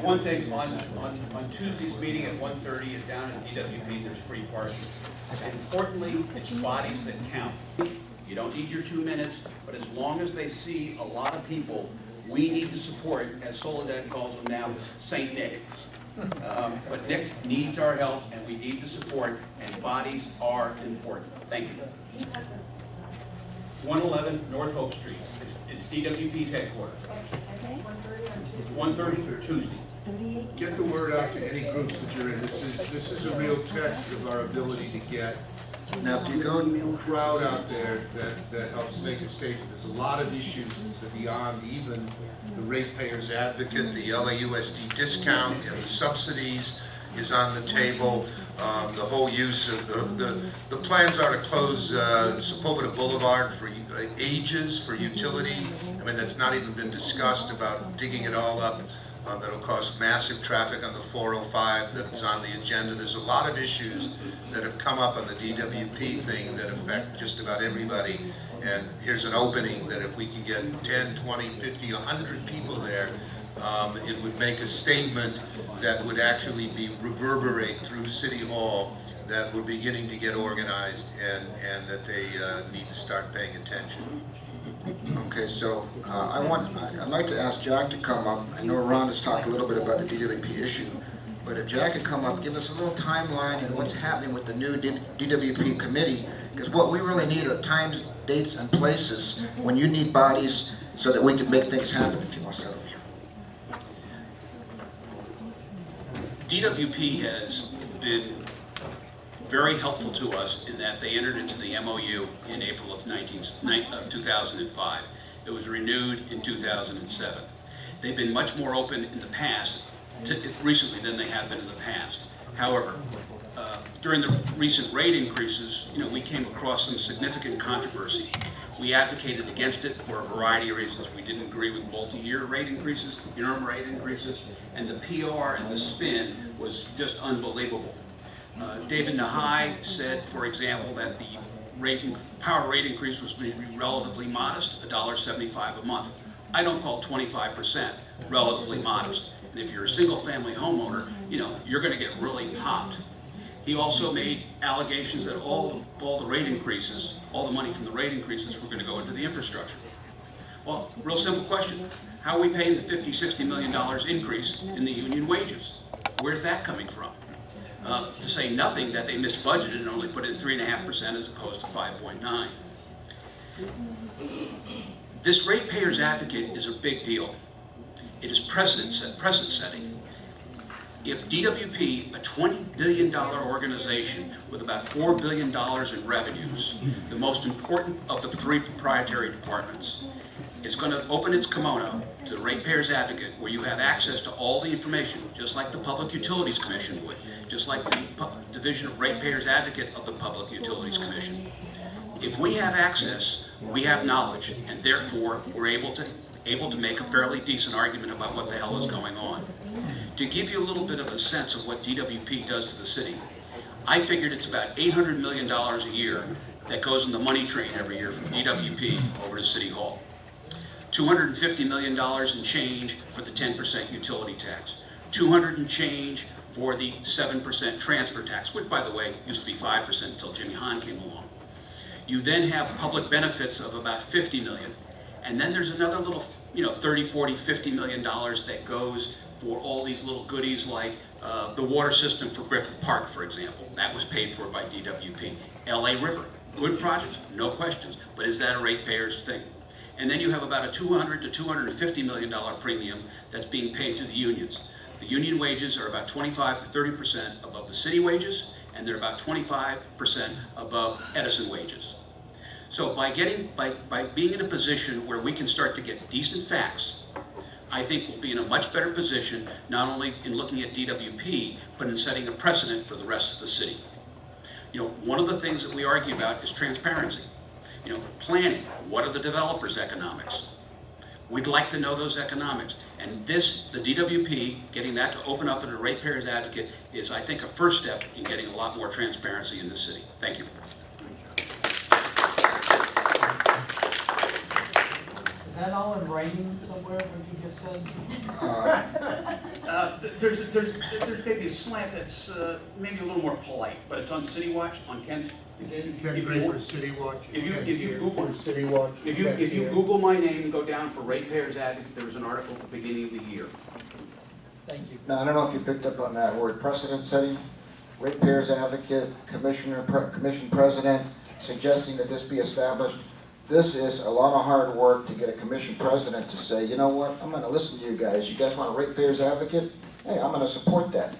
one thing, on Tuesday's meeting at 1:30 and down at DWP, there's free parking. Importantly, it's bodies that count. You don't need your 2 minutes, but as long as they see a lot of people, we need to support, as Soledad calls them now, Saint Nick. But Nick needs our help, and we need the support, and bodies are important. Thank you. 111 North Hope Street. It's DWP's headquarters. 1:30 for Tuesday. Get the word out to any groups that you're in. This is a real test of our ability to get Now, if you go, a crowd out there that helps make a statement. There's a lot of issues beyond even the ratepayers advocate, the LAUSD discount and the subsidies is on the table. The whole use of the plans are to close Sepulveda Boulevard for ages for utility. I mean, that's not even been discussed about digging it all up. That'll cause massive traffic on the 405 that's on the agenda. There's a lot of issues that have come up on the DWP thing that affect just about everybody. And here's an opening that if we can get 10, 20, 50, 100 people there, it would make a statement that would actually be reverberate through City Hall that we're beginning to get organized and that they need to start paying attention. okay, so I'd like to ask Jack to come up. I know Ron has talked a little bit about the DWP issue, but if Jack could come up, give us a little timeline and what's happening with the new DWP committee, because what we really need are times, dates, and places when you need bodies so that we can make things happen, if you want to settle here. DWP has been very helpful to us in that they entered into the MOU in April of 2005. It was renewed in 2007. They've been much more open in the past, recently than they have been in the past. However, during the recent rate increases, we came across some significant controversy. We advocated against it for a variety of reasons. We didn't agree with multi-year rate increases, interim rate increases, and the PR and the spin was just unbelievable. David Nahai said, for example, that the power rate increase was relatively modest, $1.75 a month. I don't call 25% relatively modest. And if you're a single-family homeowner, you're going to get really popped. He also made allegations that all the rate increases, all the money from the rate increases were going to go into the infrastructure. Well, real simple question. How are we paying the $50, $60 million increase in the union wages? Where's that coming from? To say nothing that they misbudgeted and only put in 3.5% as opposed to 5.9. This ratepayers advocate is a big deal. It is precedent setting. If DWP, a $20 billion organization with about $4 billion in revenues, the most important of the 3 proprietary departments, is going to open its kimono to the Ratepayers Advocate, where you have access to all the information, just like the Public Utilities Commission would, just like the Division of Ratepayers Advocate of the Public Utilities Commission. If we have access, we have knowledge, and therefore we're able to make a fairly decent argument about what the hell is going on. To give you a little bit of a sense of what DWP does to the city, I figured it's about $800 million a year that goes in the money train every year from DWP over to City Hall. $250 million in change for the 10% utility tax. $200 and change for the 7% transfer tax, which, by the way, used to be 5% until Jimmy Hahn came along. You then have public benefits of about $50 million. And then there's another little, 30, 40, $50 million that goes for all these little goodies like the water system for Griffith Park, for example. That was paid for by DWP. LA River, good project, no questions. But is that a ratepayers thing? And then you have about a $200 to $250 million premium that's being paid to the unions. The union wages are about 25 to 30% above the city wages, and they're about 25% above Edison wages. So by being in a position where we can start to get decent facts, I think we'll be in a much better position, not only in looking at DWP, but in setting a precedent for the rest of the city. One of the things that we argue about is transparency. Planning, what are the developers' economics? We'd like to know those economics. And the DWP, getting that to open up in a Ratepayers Advocate is, I think, a first step in getting a lot more transparency in this city. Thank you. Is that all in writing somewhere, what you just said? there's maybe a slant that's maybe a little more polite, but it's on City Watch, on Ken's. Ken Draper's City Watch. If you Google City Watch. If you Google my name and go down for Ratepayers Advocate, there was an article at the beginning of the year. Thank you. Now, I don't know if you picked up on that word, precedent setting, ratepayers advocate, commission president, suggesting that this be established. This is a lot of hard work to get a commission president to say, you know what, I'm gonna listen to you guys. You guys want a ratepayers advocate? Hey, I'm gonna support that.